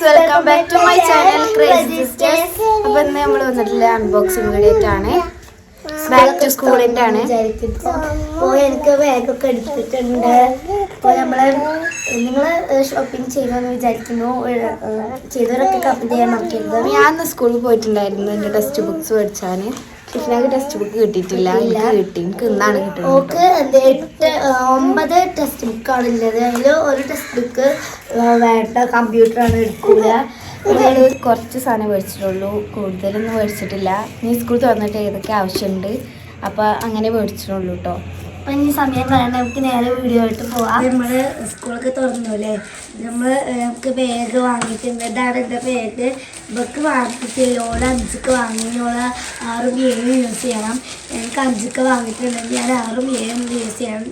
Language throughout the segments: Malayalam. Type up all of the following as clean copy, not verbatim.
Welcome back to my channel crazy sisters. അപ്പോൾ ഇന്ന് നമ്മൾ വന്നിട്ടുള്ള അൺബോക്സിംഗ് വീഡിയോ ആണ്. ബാക്ക് ടു സ്കൂളിൻ്റെ ആണ്. അപ്പോൾ എനിക്ക് ബാഗൊക്കെ എടുത്തിട്ടുണ്ട്. അപ്പോൾ നിങ്ങൾ ഷോപ്പിംഗ് ചെയ്യണമെന്ന് വിചാരിക്കുന്നു. ചെയ്തവരൊക്കെ കമൻറ്റ് ചെയ്യാൻ മറക്കരുത്. ഞാൻ ഇന്ന് സ്കൂളിൽ പോയിട്ടുണ്ടായിരുന്നു എൻ്റെ ടെക്സ്റ്റ് ബുക്ക്സ് മേടിച്ചാൽ. ഷിഫ്നാക്ക് ടെക്സ്റ്റ് ബുക്ക് കിട്ടിയിട്ടില്ല. കിട്ടി, എനിക്ക് ഇന്നാണ് കിട്ടുന്നത്. ഓക്ക് 9 ടെക്സ്റ്റ് ബുക്കാണ് ഉള്ളത്. അതിൽ ഒരു ടെക്സ്റ്റ് ബുക്ക് വേണ്ട, കമ്പ്യൂട്ടറാണ് എടുക്കൂല. കുറച്ച് സാധനം മേടിച്ചിട്ടുള്ളൂ, കൂടുതലൊന്നും മേടിച്ചിട്ടില്ല. നീ സ്കൂൾ തുറന്നിട്ട് ഏതൊക്കെ ആവശ്യമുണ്ട് അപ്പോൾ അങ്ങനെ മേടിച്ചിട്ടുള്ളൂ കേട്ടോ. അപ്പം ഇനി സമയം കളയണ്ട, നമുക്ക് നേരെ വീഡിയോ ആയിട്ട് പോവാം. നമ്മൾ സ്കൂളൊക്കെ തുറന്നു അല്ലേ. നമുക്ക് ബാഗ് വാങ്ങിയിട്ടുണ്ട്. ഇതാണ് എൻ്റെ ബാഗ്. ഇവർക്ക് വാങ്ങിയിട്ടില്ല. ഓള് 5ക്ക് വാങ്ങി. ഓള് 6ഉം 7ഉം യൂസ് ചെയ്യണം. എനിക്ക് 5ക്ക് വാങ്ങിയിട്ടുണ്ടെങ്കിൽ ഞാൻ 6ഉം 7ഉം യൂസ് ചെയ്യണം.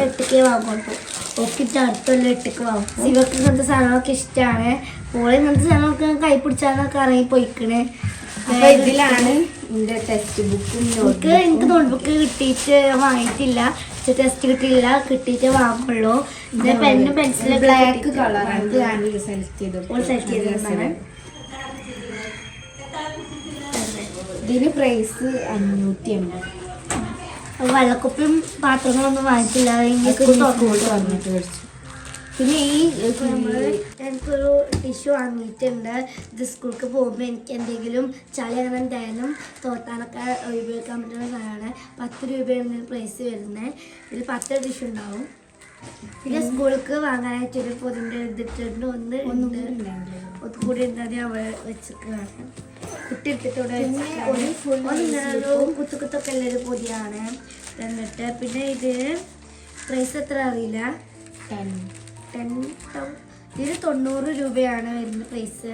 8ക്കേ വാങ്ങുള്ളൂ. ഓക്കിട്ട് അടുത്തുള്ള 8ക്ക് വാങ്ങും. ഇവർക്ക് ഇങ്ങനത്തെ സാധനങ്ങളൊക്കെ ഇഷ്ടമാണ്. ഓളെ ഇങ്ങനത്തെ സാധനങ്ങളൊക്കെ കൈ പിടിച്ചാലൊക്കെ ഇറങ്ങി പോയിക്കണേ. അപ്പോൾ ഇതിലാണ് എൻ്റെ ടെക്സ്റ്റ് ബുക്കും. എനിക്ക് നോട്ട്ബുക്ക് കിട്ടിയിട്ട് വാങ്ങിയിട്ടില്ല. ടെസ്റ്റ് കിട്ടിയില്ല, കിട്ടിയിട്ട് വാങ്ങുള്ളൂ. പിന്നെ പെന്നും പെൻസിലും ബ്ലാക്ക് കളറാണ് ഞാൻ സെലക്ട് ചെയ്തതാണ്. ഇതിന് പ്രൈസ് 580. വെള്ളക്കുപ്പിയും പാത്രങ്ങളൊന്നും വാങ്ങിച്ചില്ല. വന്നിട്ട് മേടിച്ചു. പിന്നെ എനിക്കൊരു ടിഷ്യൂ വാങ്ങിയിട്ടുണ്ട്. ഇത് സ്കൂൾക്ക് പോകുമ്പോൾ എനിക്ക് എന്തെങ്കിലും ചളി അങ്ങനെ എന്തായാലും തോത്താനൊക്കെ ഉപയോഗിക്കാൻ പറ്റുന്ന സാധനമാണ്. 10 രൂപയാണ് പ്രൈസ് വരുന്നത്. ഇതിൽ 10 ടിഷ്യൂ ഉണ്ടാവും. പിന്നെ സ്കൂൾക്ക് വാങ്ങാനായിട്ടൊരു പൊതിൻ്റെ എടുത്തിട്ടുണ്ട്. ഒന്നുകൂടി ഉണ്ടാകും അവിടെ വെച്ചിട്ടാണ് കുട്ടി എടുത്തിട്ടൂടെ. ഒരു കുത്തുകുത്തൊക്കെ ഉള്ളൊരു പൊതിയാണ്. എന്നിട്ട് പിന്നെ ഇത് പ്രൈസ് എത്ര അറിയില്ല. 10 ഇതിന് 90 രൂപയാണ് വരുന്ന പ്രൈസ്.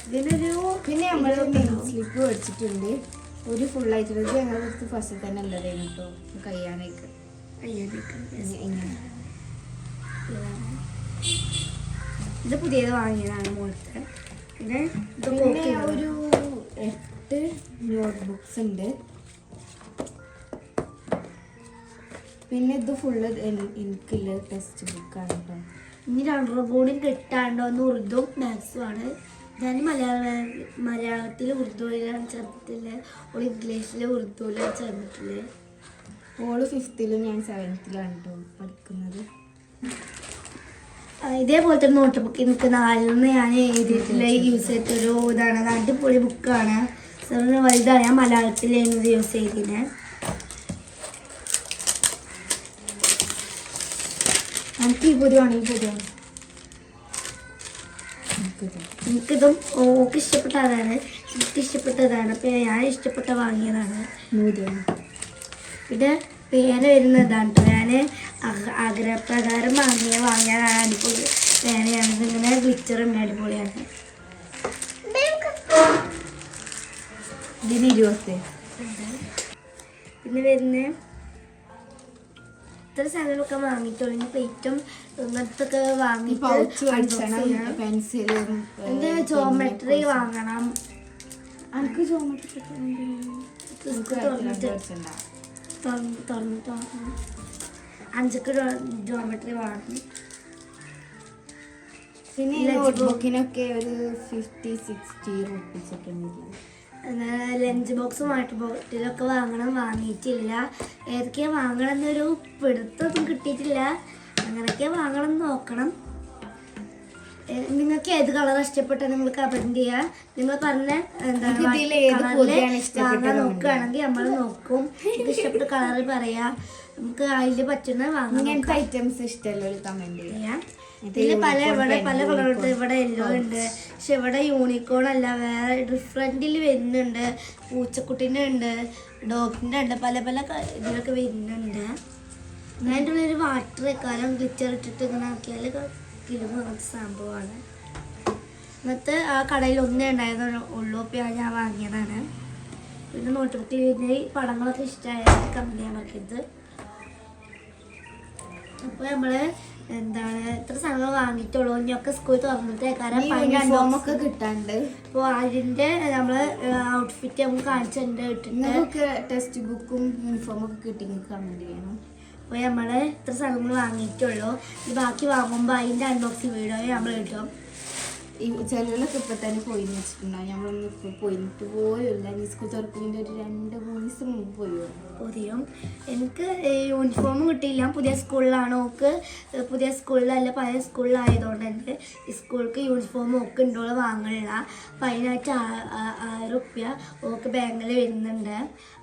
ഇതിനൊരു പിന്നെ നമ്മൾ മെയിൻ സ്ലിപ്പ് മേടിച്ചിട്ടുണ്ട്. ഒരു ഫുള്ളായിട്ടുള്ളത് ഞങ്ങളുടെ അടുത്ത് ഫസ്റ്റ് തന്നെ ഉള്ളതായിരുന്നു കേട്ടോ. കഴിയാനേക്ക് ഇത് പുതിയത് വാങ്ങിയതാണ് മോളത്തെ. പിന്നെ ഒരു 8 നോട്ട് ബുക്സ് ഉണ്ട്. പിന്നെ ഇത് ഫുള്ള് എനിക്കുള്ള ടെക്സ്റ്റ് ബുക്കാണ് കേട്ടോ. ഇനി 2 കൂടിയും കിട്ടാണ്ടോ. ഒന്ന് ഉറുദും മാത്സുമാണ്. ഞാൻ മലയാളത്തിൽ ഉറുദുവിലാണ് ചേർത്തിട്ടില്ല. ഓൾ ഇംഗ്ലീഷിൽ ഉറുദുവിലാണ് ചേർന്നിട്ടില്ലേ. ഓള് 5th ഞാൻ 7th കേട്ടോ പഠിക്കുന്നത്. ഇതേപോലത്തെ നോട്ട് ബുക്ക് എനിക്ക് 4 ഞാൻ എഴുതിയിട്ടുള്ള യൂസ് ചെയ്തിട്ടൊരു ഇതാണ്. അടിപൊളി ബുക്കാണ്. വലുതാണ്. ഞാൻ മലയാളത്തിലായിരുന്നു ഇത് യൂസ് ചെയ്തിരുന്നത്. എനിക്ക് ഈ പൊതുവാണ്. എനിക്കിതും ഓക്ക് ഇഷ്ടപ്പെട്ടതാണ്. എനിക്ക് ഇഷ്ടപ്പെട്ടതാണ്. അപ്പം ഞാൻ ഇഷ്ടപ്പെട്ട വാങ്ങിയതാണ്. പിന്നെ പേന വരുന്നതാണ് കേട്ടോ. ഞാൻ ആഗ്രഹപ്രകാരം വാങ്ങിയതാണ്. അടിപൊളി പേനയാണ്. ഇതിങ്ങനെ ഗ്ലിച്ചറും അടിപൊളിയാണ്. ഇതിന് 20. പിന്നെ വരുന്ന ഇത്ര സാധനങ്ങളൊക്കെ വാങ്ങിയിട്ടുള്ളൂ. ഇനി പ്ലേറ്റും ഇങ്ങനത്തൊക്കെ വാങ്ങിയിട്ട് പെൻസിലും എൻ്റെ ജോമെട്രി വാങ്ങണം. എനിക്ക് ജോമെട്രി തുറന്നിട്ട് വാങ്ങണം. 5ക്ക് ജോമെട്രി വാങ്ങണം. പിന്നെ നോട്ട്ബുക്കിനൊക്കെ ഒരു 50-60 റുപ്പീസ് ഒക്കെ ഉണ്ട്. ലഞ്ച് ബോക്സും വാട്ടർ ബോട്ടിലൊക്കെ വാങ്ങിയിട്ടില്ല. ഏതൊക്കെയാണ് വാങ്ങണം എന്നൊരു പിടുത്തൊന്നും കിട്ടിയിട്ടില്ല. അങ്ങനെയൊക്കെ വാങ്ങണം എന്ന് നോക്കണം. നിങ്ങൾക്ക് ഏത് കളർ ഇഷ്ടപ്പെട്ട നിങ്ങൾ കമൻറ്റ് ചെയ്യുക. നിങ്ങൾ പറഞ്ഞ വാങ്ങാൻ നോക്കുകയാണെങ്കിൽ നമ്മൾ നോക്കും. നിങ്ങൾക്ക് ഇഷ്ടപ്പെട്ട കളർ പറയാം. നമുക്ക് അതിൽ പറ്റുന്ന വാങ്ങാൻ ഐറ്റംസ് ഇഷ്ടമല്ലോ കമൻറ്റ് ചെയ്യാം. ഇതിൽ പല കളറുണ്ട്. ഇവിടെ യെല്ലോ ഉണ്ട്. പക്ഷെ ഇവിടെ യൂണിക്കോൺ അല്ല, വേറെ ഡിഫറെൻറ്റിൽ വരുന്നുണ്ട്. പൂച്ചക്കുട്ടീൻ്റെ ഉണ്ട്, ഡോഗിൻ്റെ ഉണ്ട്. പല ഇതിലൊക്കെ വരുന്നുണ്ട്. അതിൻ്റെ ഉള്ളൊരു വാട്ടർ കാലം ഗ്ലിച്ചർ ഇട്ടിട്ട് ഇങ്ങനെ ആക്കിയാൽ കിലുങ്ങുന്ന സംഭവമാണ്. എന്നിട്ട് ആ കടയിൽ ഒന്നേ ഉണ്ടായിരുന്നുള്ളൂ. അപ്പോൾ ഞാൻ വാങ്ങിയതാണ്. പിന്നെ നോട്ട് ബുക്കിൽ വരുന്ന പടങ്ങളൊക്കെ ഇഷ്ടമായത് കമ്പനി നമുക്കിത്. അപ്പോൾ നമ്മൾ എത്ര സാധനങ്ങൾ വാങ്ങിയിട്ടുള്ളൂ. ഇനിയൊക്കെ സ്കൂൾ തുറന്നിട്ട് യൂണിഫോമൊക്കെ കിട്ടാണ്ട്. അപ്പോൾ അതിൻ്റെ നമ്മൾ ഔട്ട്ഫിറ്റ് നമുക്ക് കാണിച്ചിട്ടുണ്ട്. നിങ്ങൾക്ക് ടെക്സ്റ്റ് ബുക്കും യൂണിഫോമൊക്കെ കിട്ടി കമൻറ്റ് ചെയ്യണം. അപ്പോൾ നമ്മൾ ഇത്ര സാധനങ്ങൾ വാങ്ങിയിട്ടുള്ളൂ. ഇത് ബാക്കി വാങ്ങുമ്പോൾ അതിൻ്റെ അൺബോക്സിങ് വീഡിയോ നമ്മൾ കിട്ടും. ഈ ചിലവിലൊക്കെ ഇപ്പം തന്നെ പോയിന്ന് വെച്ചിട്ടുണ്ടാവും. നമ്മളൊന്നും ഇപ്പോൾ പോയിട്ട് പോലുമില്ല. ഈ സ്കൂൾ തുറക്കുന്നതിൻ്റെ ഒരു 2-3 ദിവസം മുമ്പ് പോയോ പുതിയും എനിക്ക് യൂണിഫോം കിട്ടിയില്ല. പുതിയ സ്കൂളിലാണ്. ഓക്ക് പുതിയ സ്കൂളിലല്ല പഴയ സ്കൂളിലായതുകൊണ്ട് എനിക്ക് സ്കൂൾക്ക് യൂണിഫോം ഒക്കെ ഉണ്ടോള് വാങ്ങണില്ല. അപ്പം അതിനായിട്ട് 1000 റുപ്യ ഓക്ക് ബാങ്കിൽ വരുന്നുണ്ട്.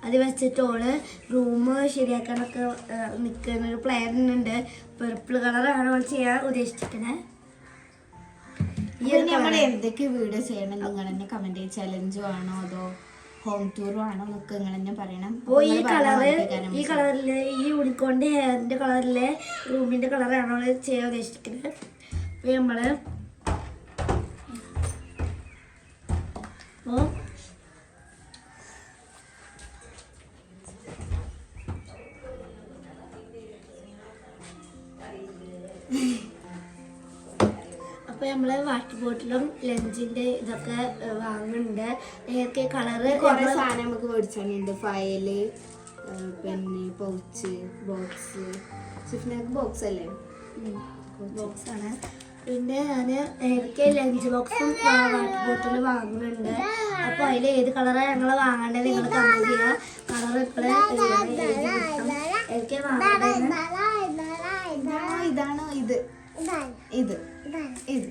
അത് വെച്ചിട്ട് ഓള് റൂം ശരിയാക്കാനൊക്കെ നിൽക്കുന്നൊരു പ്ലാനുണ്ട്. പർപ്പിൾ കളറാണ് ഓൾ ചെയ്യാൻ ഉദ്ദേശിച്ചിരിക്കുന്നത്. നമ്മൾ എന്തൊക്കെ വീഡിയോ ചെയ്യണം നിങ്ങൾ തന്നെ കമന്റ് ചെയ്ത്. ചലഞ്ചോ ആണോ അതോ ഹോം ടൂറോ ആണോ എന്നൊക്കെ നിങ്ങൾ തന്നെ പറയണം. അപ്പോൾ ഈ കളറിലെ ഈ യൂണിക്കോണിൻ്റെ ഹെയറിൻ്റെ കളറിലെ റൂമിൻ്റെ കളറാണ് ചെയ്യാൻ ഉദ്ദേശിക്കുന്നത്. അപ്പോൾ നമ്മൾ അപ്പോൾ നമ്മൾ വാട്ടർ ബോട്ടിലും ലഞ്ചിൻ്റെ ഇതൊക്കെ വാങ്ങുന്നുണ്ട്. നേരത്തെ കളറ് കുറേ സാധനം നമുക്ക് മേടിച്ചാലുണ്ട്. ഫയല്, പിന്നെ പൗച്ച്, ബോക്സ്. ഷിഫ്നാക്ക് ബോക്സ് അല്ലേ? ബോക്സാണ്. പിന്നെ ഞാൻ എനിക്ക് ലഞ്ച് ബോക്സും വാട്ടർ ബോട്ടിലും വാങ്ങുന്നുണ്ട്. അപ്പോൾ അതിൽ ഏത് കളറാണ് ഞങ്ങൾ വാങ്ങേണ്ടത് നിങ്ങൾ കമൻറ്റ് ചെയ്യുക. കളർ എനിക്ക് ഇതാണോ ഇത് ഇത് ഇത്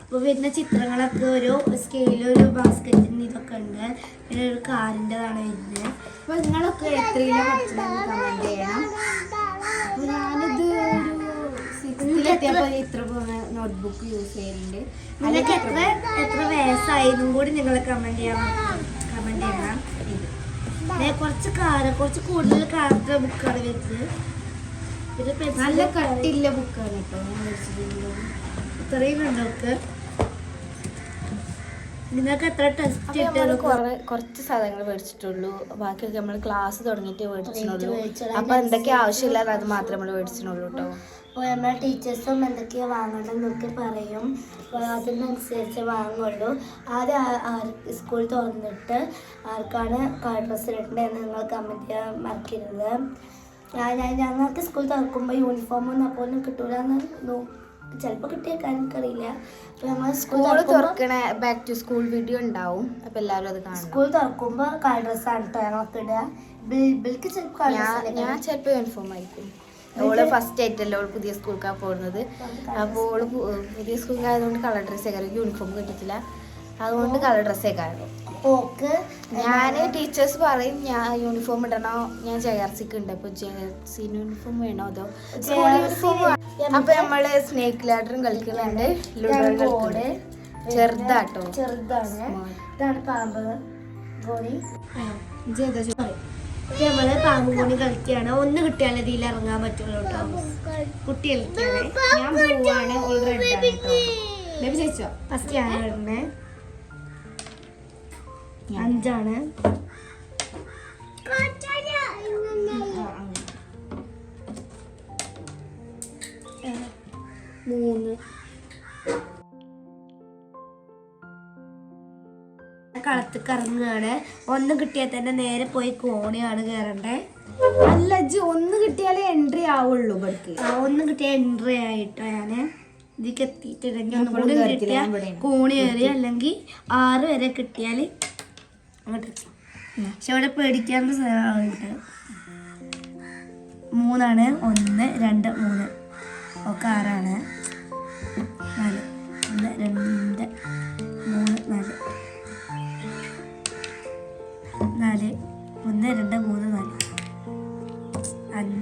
അപ്പോൾ വരുന്ന ചിത്രങ്ങളൊക്കെ ഒരു സ്കെയിലൊരു ബാസ്ക്കറ്റിന് ഇതൊക്കെ ഉണ്ട്. പിന്നെ ഒരു കാറിൻ്റെതാണ് വരുന്നത്. അപ്പോൾ നിങ്ങളൊക്കെ എത്രയിലാണ് പഠിച്ചതെന്ന് കമൻറ്റ് ചെയ്യണം. അപ്പോൾ ഞാനിത് ഒരു 6ലെത്തിയപ്പോൾ ഇത്ര നോട്ട്ബുക്ക് യൂസ് ചെയ്യുന്നുണ്ട്. നിങ്ങൾക്ക് എത്ര വയസ്സായതും കൂടി നിങ്ങൾ കമൻറ്റ് ചെയ്യണം. കുറച്ച് കൂടുതൽ കാറിൻ്റെ ബുക്കാണ് വരുന്നത്. പിന്നെ നല്ല കട്ടില്ല ബുക്കാണ് കേട്ടോ ഞാൻ മേടിച്ചിട്ടുള്ളത്. ഇത്രയും ഉണ്ടോക്ക്. നിങ്ങൾക്ക് എത്ര ടെസ്റ്റ് കുറച്ച് സാധനങ്ങൾ മേടിച്ചിട്ടുള്ളൂ. ബാക്കിയൊക്കെ നമ്മൾ ക്ലാസ് തുടങ്ങിയിട്ട് മേടിച്ചിട്ടുള്ളൂ. അപ്പോൾ എന്തൊക്കെ ആവശ്യമില്ലാതെ അത് മാത്രമേ നമ്മൾ മേടിച്ചിട്ടുള്ളൂ കേട്ടോ. അപ്പോൾ നമ്മളെ ടീച്ചേഴ്സും എന്തൊക്കെയാണ് വാങ്ങണമെന്നൊക്കെ പറയും. അപ്പോൾ അതിനനുസരിച്ച് വാങ്ങുള്ളൂ. ആദ്യം സ്കൂൾ തുറന്നിട്ട് ആർക്കാണ് കളർ ഡ്രസ്സ് ഇടേണ്ടതെന്ന് നിങ്ങൾ കമൻറ്റ് ചെയ്യാൻ മറക്കരുത്. ഞങ്ങൾക്ക് സ്കൂൾ തുറക്കുമ്പോൾ യൂണിഫോമൊന്നും അപ്പോൾ ഒന്നും കിട്ടൂലെന്ന് ചിലപ്പോൾ കിട്ടിയേക്കാൻ എനിക്കറിയില്ല. അപ്പോൾ ഞങ്ങൾ സ്കൂൾ തുറക്കണ ബാക്ക് ടു സ്കൂൾ വീഡിയോ ഉണ്ടാവും. അപ്പോൾ എല്ലാവരും അത് കാണും. സ്കൂൾ തുറക്കുമ്പോൾ കളർ ഡ്രസ്സാണ് കേട്ടോ ഞങ്ങൾക്ക് ഇടുക. ബിൽക്ക് ചിലപ്പോൾ ഞാൻ ചിലപ്പോൾ യൂണിഫോം ആയിരിക്കും. ഓള് ഫസ്റ്റ് ആയിട്ടല്ലേ ഓള് പുതിയ സ്കൂൾക്കാണ് പോകുന്നത്. അപ്പോൾ ഓള് പുതിയ സ്കൂളിലായതുകൊണ്ട് കളർ ഡ്രസ്സേ കാര്യം യൂണിഫോം കിട്ടത്തില്ല. അതുകൊണ്ട് കളർ ഡ്രസ്സേ കാരണം ഞാൻ ടീച്ചേഴ്സ് പറയും ഞാൻ യൂണിഫോം ഇടണോ. ഞാൻ JRCക്ക് ഉണ്ട്. അപ്പോൾ JRC യൂണിഫോം വേണോ അതോ സ്കൂൾ യൂണിഫോം. അപ്പോൾ നമ്മൾ സ്നേക്ക് ലാഡറും കളിക്കുന്നുണ്ട്. ലുഡോയുടെ ചെറുതാട്ടോ. ചെറുതാണ്. ഇതാണ് പാമ്പ് ഗോണി. നമ്മള് പാമ്പ് ഗോണി കളിക്കുകയാണ്. ഒന്ന് കിട്ടിയാൽ ഇതിൽ ഇറങ്ങാൻ പറ്റുള്ളൂ കേട്ടോ. കുട്ടി കളിക്കുകയാണ്. ഞാൻ പോവാണ്. ഓൾറെഡി ചോദിച്ചോ ഫസ്റ്റ് ഞാൻ ഇടുന്നത് 5ആണ്. 3 കളത്തേക്ക് ഇറങ്ങുകയാണ്. ഒന്ന് കിട്ടിയാൽ തന്നെ നേരെ പോയി കോണിയാണ് കയറണ്ടേ. അല്ല ഒന്ന് കിട്ടിയാലേ എൻട്രി ആവുള്ളൂ. ഒന്ന് കിട്ടിയാൽ എൻട്രി ആയിട്ടോ. ഞാൻ ഇതിലേക്ക് എത്തിയിട്ടുണ്ടെങ്കിൽ ഒന്നും കൂടി കിട്ടിയാൽ കോണി കയറി, അല്ലെങ്കിൽ 6 വരെ കിട്ടിയാൽ അങ്ങോട്ട്. പക്ഷെ ഇവിടെ പേടിക്കാനുള്ള സ്ഥലമുണ്ട്. 3ആണ്. 1 2 3 ഒക്കെ 6ആണ്. 4 1 2 3 4 4 1 2 3 4 5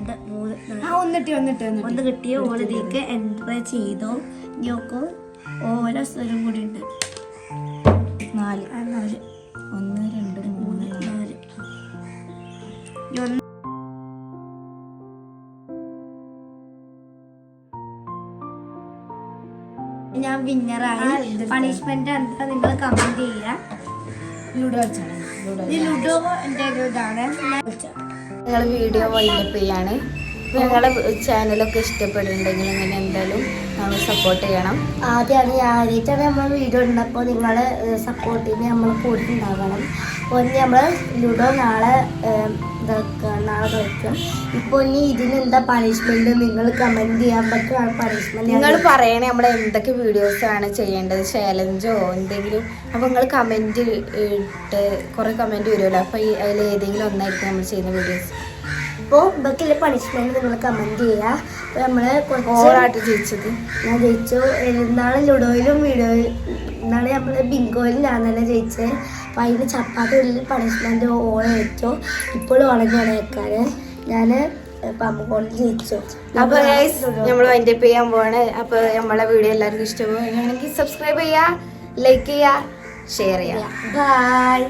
4 1 2 3 4 ഒന്ന് കിട്ടിയ ഓളിലേക്ക് എൻട്രി ചെയ്തോ. നോക്കൂ ഓരോ സ്ഥലം കൂടി ഉണ്ട്. 4 1 2 3 4 ഞാൻ വിന്നറായി. പണിഷ്മെന്റ് എന്താ നിങ്ങൾ കമന്റ് ചെയ്യുക. ലുഡോ ലുഡോന്റെ ഒരു ഇതാണ്. ഞങ്ങൾ വീഡിയോ വൈൻഡപ്പ് ചെയ്യാണ്. അപ്പോൾ ഞങ്ങളുടെ ചാനലൊക്കെ ഇഷ്ടപ്പെടുന്നുണ്ടെങ്കിൽ ഇങ്ങനെ എന്തായാലും നമ്മൾ സപ്പോർട്ട് ചെയ്യണം. ആദ്യമായിട്ടാണ് നമ്മൾ വീഡിയോ ഉണ്ടപ്പോൾ നിങ്ങൾ സപ്പോർട്ടിന് നമ്മൾ കൂടി ഉണ്ടാകണം. അപ്പോൾ നമ്മൾ ലുഡോ നാളെ ഇതൊക്കെ കളിക്കാം. ഇപ്പോൾ ഇനി ഇതിനെന്താ പണിഷ്മെന്റ് നിങ്ങൾ കമന്റ് ചെയ്യാൻ പറ്റുക പണിഷ്മെന്റ് നിങ്ങൾ പറയണേ നമ്മൾ എന്തൊക്കെ വീഡിയോസ് ആണ് ചെയ്യേണ്ടത്, ചാലഞ്ചോ എന്തെങ്കിലും. അപ്പോൾ നിങ്ങൾ കമന്റ് ഇട്ട് കുറേ കമന്റ് വരുമല്ലോ, അപ്പോൾ അതിൽ ഏതെങ്കിലും ഒന്നായിരിക്കും നമ്മൾ ചെയ്യുന്ന വീഡിയോസ്. അപ്പോൾ ഇതൊക്കെയുള്ള പണിഷ്മെന്റ് നിങ്ങൾ കമന്റ് ചെയ്യുക. അപ്പോൾ നമ്മൾ ഓവറായിട്ട് ജയിച്ചത് ഞാൻ ജയിച്ചു. ഇന്നാളെ ലുഡോയിലും ഇന്നാളെ നമ്മൾ ബിങ്കോയിലും ഞാൻ തന്നെ ജയിച്ചത്. അപ്പോൾ അതിന് ചപ്പാത്തി ഉള്ളിൽ പണിഷ്മെന്റ് ഓളെ വെച്ചോ. ഇപ്പോഴും ഓളെയാണ് വെക്കാൻ. ഞാൻ പമ്പുകൊണ്ട് ജയിച്ചു. അപ്പോൾ നമ്മൾ വൈൻഡ് അപ്പ് ചെയ്യാൻ പോവാണ്. അപ്പോൾ നമ്മളെ വീഡിയോ എല്ലാവർക്കും ഇഷ്ടമാണെങ്കിൽ സബ്സ്ക്രൈബ് ചെയ്യുക, ലൈക്ക് ചെയ്യുക, ഷെയർ ചെയ്യുക. ബൈ.